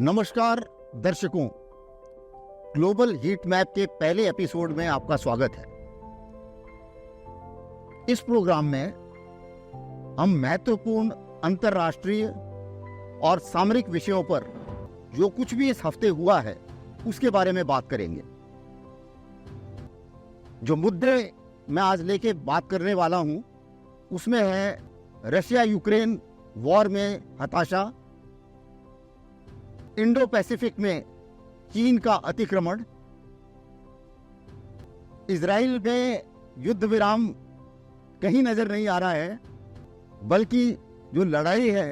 नमस्कार दर्शकों, global heat map के पहले एपिसोड में आपका स्वागत है। इस प्रोग्राम में हम महत्वपूर्ण अंतर्राष्ट्रीय और सामरिक विषयों पर जो कुछ भी इस हफ्ते हुआ है उसके बारे में बात करेंगे। जो मुद्दे मैं आज लेके बात करने वाला हूं उसमें है रशिया यूक्रेन वॉर में हताशा, इंडो पैसिफिक में चीन का अतिक्रमण, इजराइल में युद्ध विराम कहीं नजर नहीं आ रहा है, बल्कि जो लड़ाई है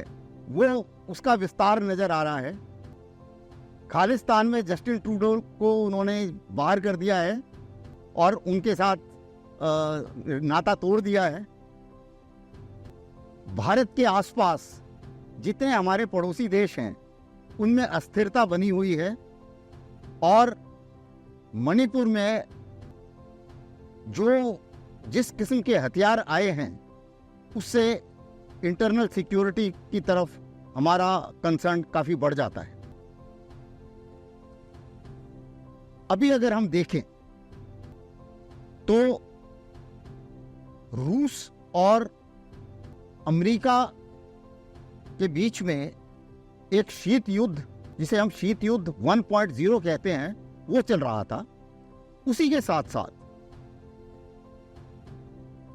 वो उसका विस्तार नजर आ रहा है। खालिस्तान में जस्टिन ट्रूडो को उन्होंने बाहर कर दिया है और उनके साथ नाता तोड़ दिया है। भारत के आसपास जितने हमारे पड़ोसी देश हैं उनमें अस्थिरता बनी हुई है और मणिपुर में जो जिस किस्म के हथियार आए हैं उससे इंटरनल सिक्योरिटी की तरफ हमारा कंसर्न काफी बढ़ जाता है। अभी अगर हम देखें तो रूस और अमेरिका के बीच में एक शीत युद्ध, जिसे हम शीत युद्ध 1.0 कहते हैं, वो चल रहा था। उसी के साथ साथ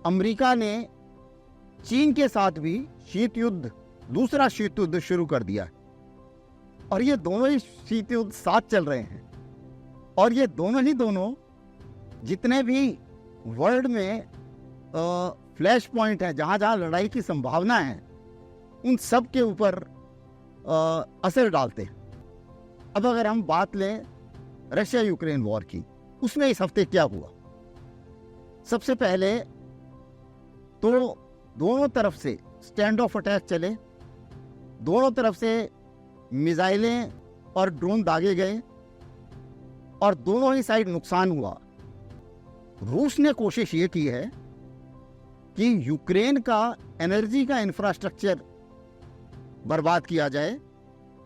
अमेरिका ने चीन के साथ भी शीत युद्ध, दूसरा शीत युद्ध शुरू कर दिया है और ये दोनों ही शीत युद्ध साथ चल रहे हैं। और ये दोनों जितने भी वर्ल्ड में फ्लैश पॉइंट है, जहां जहां लड़ाई की संभावना है, उन सब के ऊपर असर डालते हैं। अब अगर हम बात लें रशिया यूक्रेन वॉर की, उसमें इस हफ्ते क्या हुआ। सबसे पहले तो दोनों तरफ से स्टैंड ऑफ अटैक चले, दोनों तरफ से मिसाइलें और ड्रोन दागे गए और दोनों ही साइड नुकसान हुआ। रूस ने कोशिश ये की है कि यूक्रेन का एनर्जी का इंफ्रास्ट्रक्चर बर्बाद किया जाए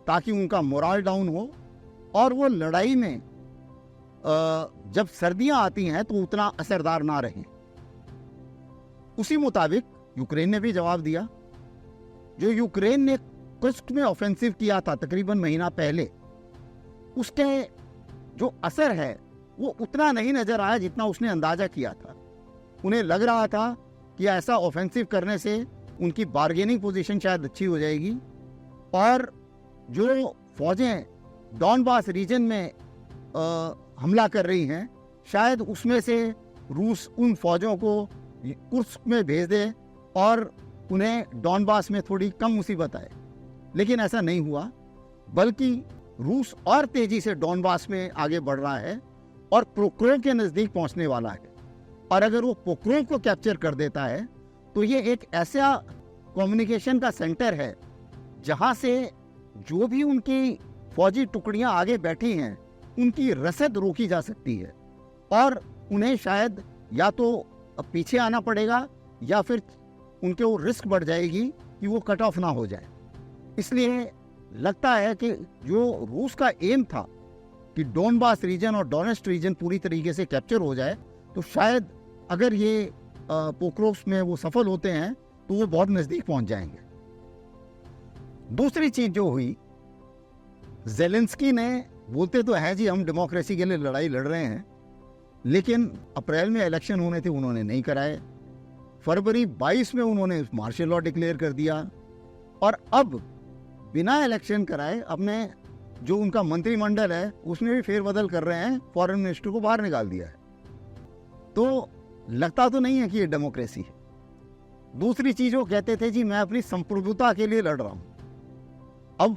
ताकि उनका मोरल डाउन हो और वो लड़ाई में जब सर्दियां आती हैं तो उतना असरदार ना रहे। उसी मुताबिक यूक्रेन ने भी जवाब दिया। जो यूक्रेन ने कुर्स्क में ऑफेंसिव किया था तकरीबन महीना पहले, उसके जो असर है वो उतना नहीं नजर आया जितना उसने अंदाजा किया था। उन्हें लग रहा था कि ऐसा ऑफेंसिव करने से उनकी बार्गेनिंग पोजीशन शायद अच्छी हो जाएगी और जो फौजें डॉनबास रीजन में हमला कर रही हैं, शायद उसमें से रूस उन फौजों को कुर्स्क में भेज दे और उन्हें डॉनबास में थोड़ी कम मुसीबत आए। लेकिन ऐसा नहीं हुआ, बल्कि रूस और तेजी से डॉनबास में आगे बढ़ रहा है और पोक्रोव के नज़दीक पहुंचने वाला है। और अगर वो पोक्रोव को कैप्चर कर देता है तो ये एक ऐसा कम्युनिकेशन का सेंटर है जहां से जो भी उनकी फौजी टुकड़ियां आगे बैठी हैं उनकी रसद रोकी जा सकती है और उन्हें शायद या तो पीछे आना पड़ेगा या फिर उनके वो रिस्क बढ़ जाएगी कि वो कट ऑफ ना हो जाए। इसलिए लगता है कि जो रूस का एम था कि डोनबास रीजन और डोनेट्स्क रीजन पूरी तरीके से कैप्चर हो जाए, तो शायद अगर ये पोक्रोव में वो सफल होते हैं तो वो बहुत नजदीक पहुंच जाएंगे। दूसरी चीज जो हुई, ज़ेलेंस्की ने, बोलते तो है जी हम डेमोक्रेसी के लिए लड़ाई लड़ रहे हैं, लेकिन अप्रैल में इलेक्शन होने थे, उन्होंने नहीं कराए। फरवरी 22 में उन्होंने मार्शल लॉ डिक्लेयर कर दिया और अब बिना इलेक्शन कराए अपने जो उनका मंत्रिमंडल है उसमें भी फेरबदल कर रहे हैं, फॉरेन मिनिस्टर को बाहर निकाल दिया है। तो लगता तो नहीं है कि ये डेमोक्रेसी है। दूसरी चीज वो कहते थे जी मैं अपनी संप्रभुता के लिए लड़ रहा हूं। अब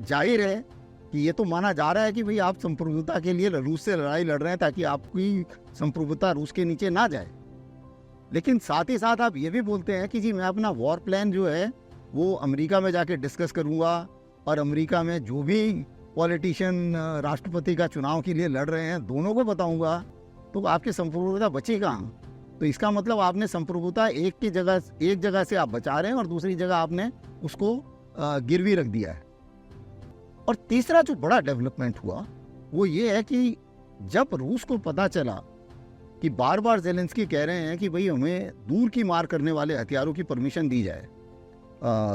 जाहिर है कि ये तो माना जा रहा है कि भाई आप संप्रभुता के लिए रूस से लड़ाई लड़ रहे हैं ताकि आपकी संप्रभुता रूस के नीचे ना जाए, लेकिन साथ ही साथ आप ये भी बोलते हैं कि जी मैं अपना वॉर प्लान जो है वो अमेरिका में जाके डिस्कस करूंगा और अमेरिका में जो भी पॉलिटिशियन राष्ट्रपति का चुनाव के लिए लड़ रहे हैं दोनों को बताऊंगा, तो आपकी संप्रभुता बची कहाँ। तो इसका मतलब आपने संप्रभुता एक जगह से आप बचा रहे हैं और दूसरी जगह आपने उसको गिरवी रख दिया है। और तीसरा जो बड़ा डेवलपमेंट हुआ वो ये है कि जब रूस को पता चला कि बार बार ज़ेलेंस्की कह रहे हैं कि भाई हमें दूर की मार करने वाले हथियारों की परमिशन दी जाए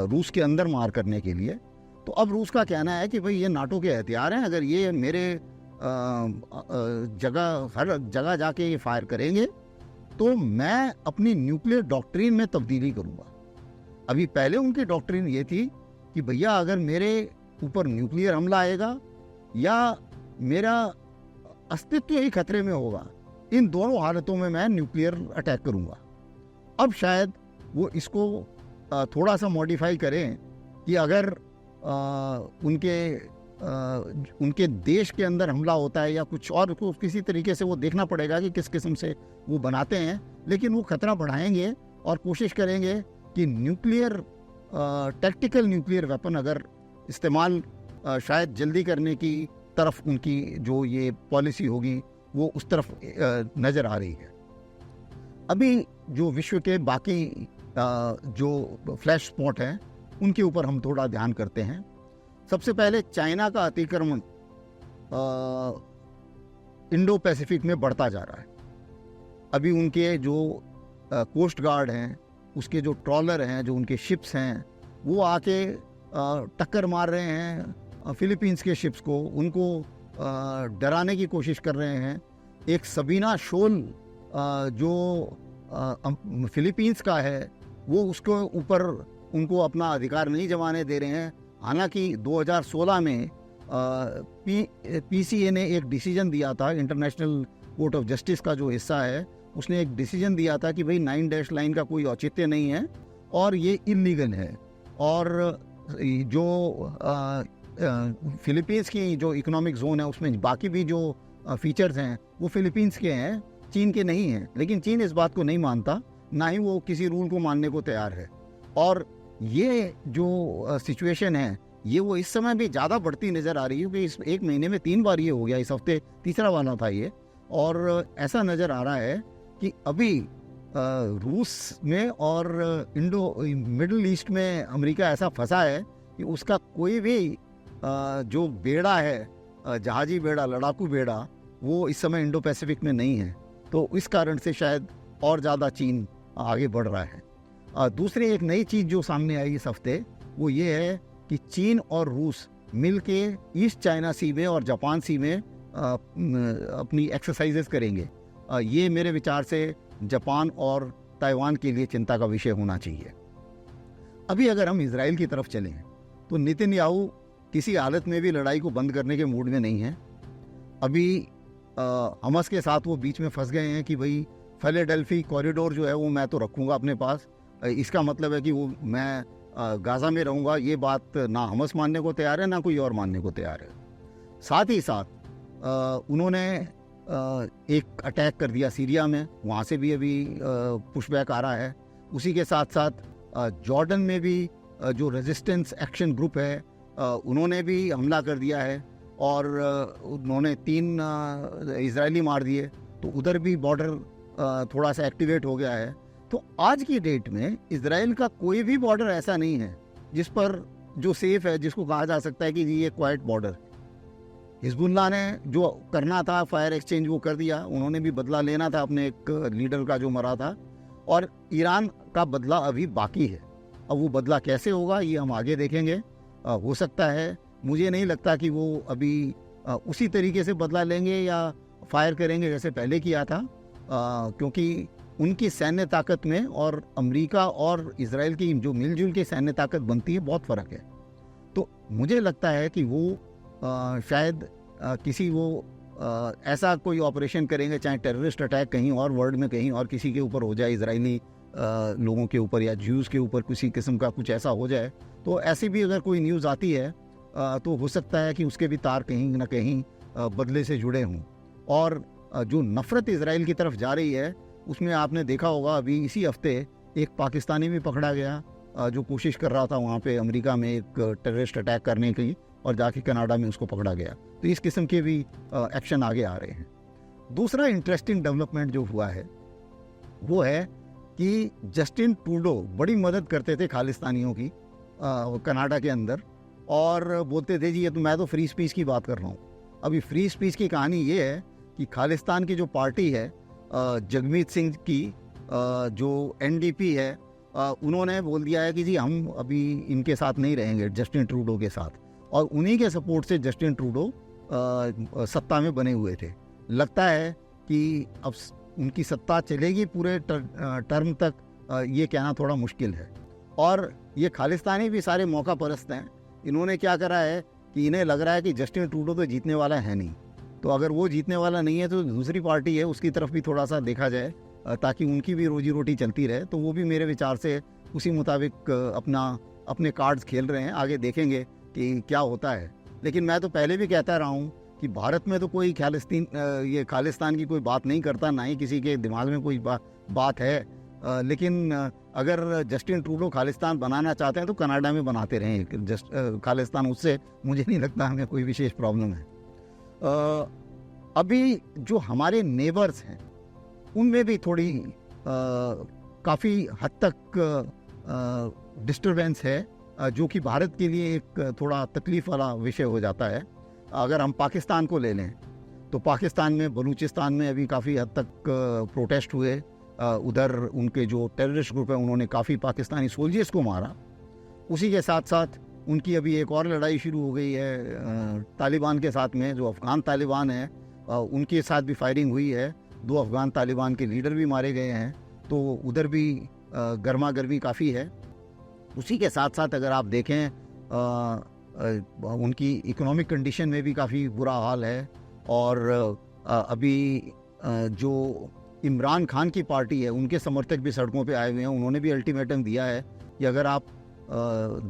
रूस के अंदर मार करने के लिए, तो अब रूस का कहना है कि भाई ये नाटो के हथियार हैं, अगर ये मेरे हर जगह जाके ये फायर करेंगे तो मैं अपनी न्यूक्लियर डॉक्ट्रिन में तब्दीली करूँगा। अभी पहले उनकी डॉक्ट्रिन ये थी कि भैया अगर मेरे ऊपर न्यूक्लियर हमला आएगा या मेरा अस्तित्व ही खतरे में होगा, इन दोनों हालतों में मैं न्यूक्लियर अटैक करूँगा। अब शायद वो इसको थोड़ा सा मॉडिफाई करें कि अगर उनके देश के अंदर हमला होता है या कुछ और, को किसी तरीके से वो देखना पड़ेगा कि किस किस्म से वो बनाते हैं, लेकिन वो खतरा बढ़ाएंगे और कोशिश करेंगे कि न्यूक्लियर टैक्टिकल न्यूक्लियर वेपन अगर इस्तेमाल शायद जल्दी करने की तरफ उनकी जो ये पॉलिसी होगी वो उस तरफ नज़र आ रही है। अभी जो विश्व के बाकी जो फ्लैश स्पॉट हैं उनके ऊपर हम थोड़ा ध्यान करते हैं। सबसे पहले चाइना का अतिक्रमण इंडो पैसिफिक में बढ़ता जा रहा है। अभी उनके जो कोस्ट गार्ड हैं, उसके जो ट्रॉलर हैं, जो उनके शिप्स हैं, वो आके टक्कर मार रहे हैं फिलीपींस के शिप्स को, उनको डराने की कोशिश कर रहे हैं। एक सबीना शोल जो फिलीपींस का है वो उसके ऊपर उनको अपना अधिकार नहीं जमाने दे रहे हैं। हालांकि 2016 में पीसीए ने एक डिसीजन दिया था, इंटरनेशनल कोर्ट ऑफ जस्टिस का जो हिस्सा है, उसने एक डिसीजन दिया था कि भाई 9 डैश लाइन का कोई औचित्य नहीं है और ये इलीगल है। और जो फिलीपींस की जो इकोनॉमिक जोन है उसमें बाकी भी जो फीचर्स हैं वो फिलीपींस के हैं, चीन के नहीं हैं। लेकिन चीन इस बात को नहीं मानता, ना ही वो किसी रूल को मानने को तैयार है। और ये जो सिचुएशन है ये वो इस समय भी ज़्यादा बढ़ती नज़र आ रही है, क्योंकि इस एक महीने में 3 बार ये हो गया, इस हफ्ते तीसरा वाला था ये। और ऐसा नज़र आ रहा है कि अभी रूस में और मिडल ईस्ट में अमेरिका ऐसा फंसा है कि उसका कोई भी जो बेड़ा है, जहाजी बेड़ा, लड़ाकू बेड़ा, वो इस समय इंडो पैसिफिक में नहीं है। तो इस कारण से शायद और ज़्यादा चीन आगे बढ़ रहा है। दूसरी एक नई चीज़ जो सामने आई इस हफ्ते वो ये है कि चीन और रूस मिलके ईस्ट चाइना सी में और जापान सी में अपनी एक्सरसाइजेस करेंगे। ये मेरे विचार से जापान और ताइवान के लिए चिंता का विषय होना चाहिए। अभी अगर हम इजराइल की तरफ चलें तो नेतन्याहू किसी हालत में भी लड़ाई को बंद करने के मूड में नहीं है। अभी हमास के साथ वो बीच में फंस गए हैं कि भाई फिलाडेल्फी कॉरिडोर जो है वो मैं तो रखूँगा अपने पास, इसका मतलब है कि वो मैं गाज़ा में रहूँगा। ये बात ना हमास मानने को तैयार है ना कोई और मानने को तैयार है। साथ ही साथ उन्होंने एक अटैक कर दिया सीरिया में, वहाँ से भी अभी पुशबैक आ रहा है। उसी के साथ साथ जॉर्डन में भी जो रेजिस्टेंस एक्शन ग्रुप है उन्होंने भी हमला कर दिया है और उन्होंने 3 इजरायली मार दिए। तो उधर भी बॉर्डर थोड़ा सा एक्टिवेट हो गया है। तो आज की डेट में इजराइल का कोई भी बॉर्डर ऐसा नहीं है जिस पर जो सेफ है, जिसको कहा जा सकता है कि ये क्वाइट बॉर्डर। हिजबुल्लाह ने जो करना था फायर एक्सचेंज वो कर दिया, उन्होंने भी बदला लेना था अपने एक लीडर का जो मरा था, और ईरान का बदला अभी बाकी है। अब वो बदला कैसे होगा ये हम आगे देखेंगे। हो सकता है, मुझे नहीं लगता कि वो अभी उसी तरीके से बदला लेंगे या फायर करेंगे जैसे पहले किया था, क्योंकि उनकी सैन्य ताकत में और अमेरिका और इजराइल की जो मिलजुल के सैन्य ताकत बनती है बहुत फ़र्क है। तो मुझे लगता है कि वो शायद किसी वो ऐसा कोई ऑपरेशन करेंगे, चाहे टेररिस्ट अटैक कहीं और वर्ल्ड में कहीं और किसी के ऊपर हो जाए, इजरायली लोगों के ऊपर या ज्यूज़ के ऊपर किसी किस्म का कुछ ऐसा हो जाए। तो ऐसी भी अगर कोई न्यूज़ आती है तो हो सकता है कि उसके भी तार कहीं ना कहीं बदले से जुड़े हों। और जो नफ़रत इजराइल की तरफ जा रही है उसमें आपने देखा होगा अभी इसी हफ्ते एक पाकिस्तानी भी पकड़ा गया जो कोशिश कर रहा था वहाँ पे अमेरिका में एक टेररिस्ट अटैक करने की, और जाके कनाडा में उसको पकड़ा गया। तो इस किस्म के भी एक्शन आगे आ रहे हैं। दूसरा इंटरेस्टिंग डेवलपमेंट जो हुआ है वो है कि जस्टिन ट्रूडो बड़ी मदद करते थे खालिस्तानियों की कनाडा के अंदर, और बोलते थे जी ये तो मैं तो फ्री स्पीच की बात कर रहा हूँ। अभी फ्री स्पीच की कहानी ये है कि खालिस्तान की जो पार्टी है जगमीत सिंह की जो एनडीपी है उन्होंने बोल दिया है कि जी हम अभी इनके साथ नहीं रहेंगे, जस्टिन ट्रूडो के साथ, और उन्हीं के सपोर्ट से जस्टिन ट्रूडो सत्ता में बने हुए थे। लगता है कि अब उनकी सत्ता चलेगी पूरे टर्म तक, ये कहना थोड़ा मुश्किल है। और ये खालिस्तानी भी सारे मौका परस्त हैं। इन्होंने क्या करा है कि इन्हें लग रहा है कि जस्टिन ट्रूडो तो जीतने वाला है नहीं, तो अगर वो जीतने वाला नहीं है तो दूसरी पार्टी है उसकी तरफ भी थोड़ा सा देखा जाए ताकि उनकी भी रोजी रोटी चलती रहे। तो वो भी मेरे विचार से उसी मुताबिक अपने कार्ड्स खेल रहे हैं। आगे देखेंगे कि क्या होता है। लेकिन मैं तो पहले भी कहता रहा हूँ कि भारत में तो कोई खालिस्तान की कोई बात नहीं करता, ना ही किसी के दिमाग में कोई बात है। लेकिन अगर जस्टिन ट्रूडो खालिस्तान बनाना चाहते हैं तो कनाडा में बनाते रहें खालिस्तान, उससे मुझे नहीं लगता हमें कोई विशेष प्रॉब्लम है। अभी जो हमारे नेबर्स हैं उनमें भी थोड़ी काफ़ी हद तक डिस्टर्बेंस है, जो कि भारत के लिए एक थोड़ा तकलीफ वाला विषय हो जाता है। अगर हम पाकिस्तान को ले लें तो पाकिस्तान में बलूचिस्तान में अभी काफ़ी हद तक प्रोटेस्ट हुए। उधर उनके जो टेररिस्ट ग्रुप है उन्होंने काफ़ी पाकिस्तानी सोल्जर्स को मारा। उसी के साथ साथ उनकी अभी एक और लड़ाई शुरू हो गई है तालिबान के साथ में, जो अफ़गान तालिबान है उनके साथ भी फायरिंग हुई है। 2 अफ़गान तालिबान के लीडर भी मारे गए हैं। तो उधर भी गर्मा गर्मी काफ़ी है। उसी के साथ साथ अगर आप देखें उनकी इकोनॉमिक कंडीशन में भी काफ़ी बुरा हाल है। और अभी जो इमरान खान की पार्टी है उनके समर्थक भी सड़कों पे आए हुए हैं। उन्होंने भी अल्टीमेटम दिया है कि अगर आप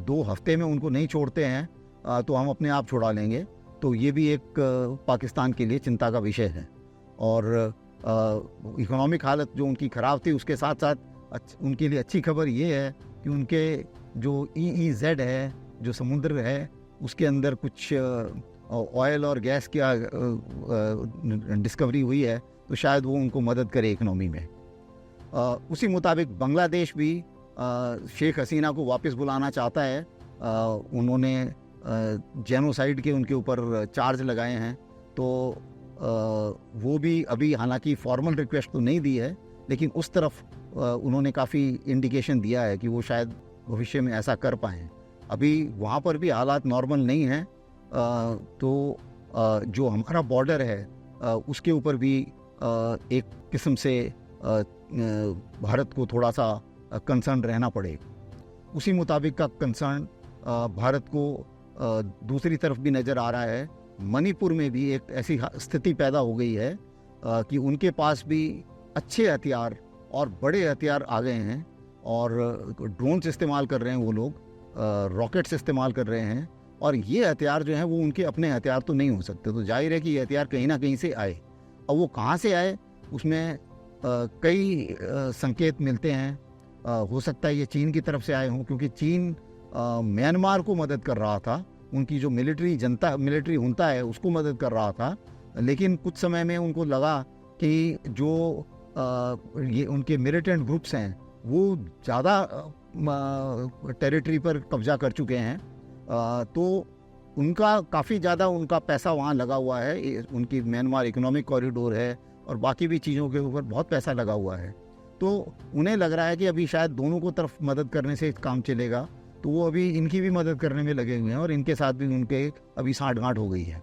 2 हफ्ते में उनको नहीं छोड़ते हैं तो हम अपने आप छुड़ा लेंगे। तो ये भी एक पाकिस्तान के लिए चिंता का विषय है। और इकोनॉमिक हालत जो उनकी ख़राब थी, उसके साथ साथ उनके लिए अच्छी खबर ये है कि उनके जो EEZ है, जो समुद्र है, उसके अंदर कुछ ऑयल और गैस की डिस्कवरी हुई है, तो शायद वो उनको मदद करे इकनॉमी में। उसी मुताबिक बांग्लादेश भी शेख हसीना को वापस बुलाना चाहता है। उन्होंने जेनोसाइड के उनके ऊपर चार्ज लगाए हैं। तो वो भी अभी हालांकि फॉर्मल रिक्वेस्ट तो नहीं दी है, लेकिन उस तरफ उन्होंने काफ़ी इंडिकेशन दिया है कि वो शायद भविष्य में ऐसा कर पाएँ। अभी वहाँ पर भी हालात नॉर्मल नहीं हैं। तो जो हमारा बॉर्डर है उसके ऊपर भी एक किस्म से भारत को थोड़ा सा कंसर्न रहना पड़े। उसी मुताबिक का कंसर्न भारत को दूसरी तरफ भी नज़र आ रहा है। मणिपुर में भी एक ऐसी स्थिति पैदा हो गई है कि उनके पास भी अच्छे हथियार और बड़े हथियार आ गए हैं, और ड्रोन्स इस्तेमाल कर रहे हैं वो लोग, रॉकेट्स इस्तेमाल कर रहे हैं। और ये हथियार जो हैं वो उनके अपने हथियार तो नहीं हो सकते। तो जाहिर है कि ये हथियार कहीं ना कहीं से आए। और वो कहाँ से आए उसमें कई संकेत मिलते हैं। हो सकता है ये चीन की तरफ से आए हों, क्योंकि चीन म्यांमार को मदद कर रहा था, उनकी जो मिलिट्री हुंता है उसको मदद कर रहा था। लेकिन कुछ समय में उनको लगा कि जो ये उनके मिलिटेंट ग्रुप्स हैं वो ज़्यादा टेरिटरी पर कब्जा कर चुके हैं। तो उनका काफ़ी ज़्यादा उनका पैसा वहाँ लगा हुआ है। उनकी म्यांमार इकोनॉमिक कॉरिडोर है और बाकी भी चीज़ों के ऊपर बहुत पैसा लगा हुआ है। तो उन्हें लग रहा है कि अभी शायद दोनों को तरफ मदद करने से काम चलेगा। तो वो अभी इनकी भी मदद करने में लगे हुए हैं और इनके साथ भी उनके अभी साँठ-गाँठ हो गई है।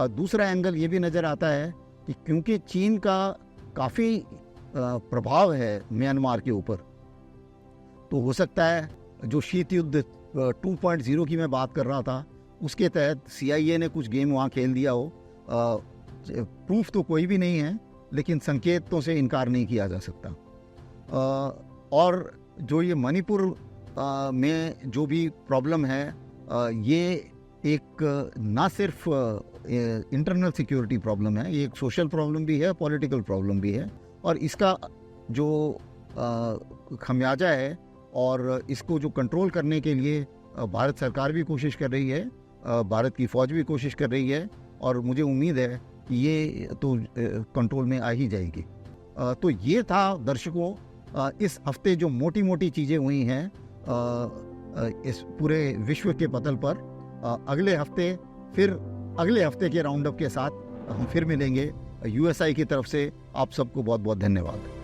दूसरा एंगल ये भी नज़र आता है कि क्योंकि चीन का काफ़ी प्रभाव है म्यांमार के ऊपर, तो हो सकता है जो शीत युद्ध 2.0 की मैं बात कर रहा था उसके तहत CIA ने कुछ गेम वहाँ खेल दिया हो। प्रूफ तो कोई भी नहीं है, लेकिन संकेतों से इनकार नहीं किया जा सकता। और जो ये मणिपुर में जो भी प्रॉब्लम है, ये एक ना सिर्फ इंटरनल सिक्योरिटी प्रॉब्लम है, ये एक सोशल प्रॉब्लम भी है, पॉलिटिकल प्रॉब्लम भी है। और इसका जो खमियाजा है और इसको जो कंट्रोल करने के लिए भारत सरकार भी कोशिश कर रही है, भारत की फ़ौज भी कोशिश कर रही है, और मुझे उम्मीद है कि ये तो कंट्रोल में आ ही जाएगी। तो ये था दर्शकों इस हफ्ते जो मोटी मोटी चीज़ें हुई हैं इस पूरे विश्व के पटल पर। अगले हफ्ते के राउंड अप के साथ हम फिर मिलेंगे। यूएसआई की तरफ से आप सबको बहुत बहुत धन्यवाद।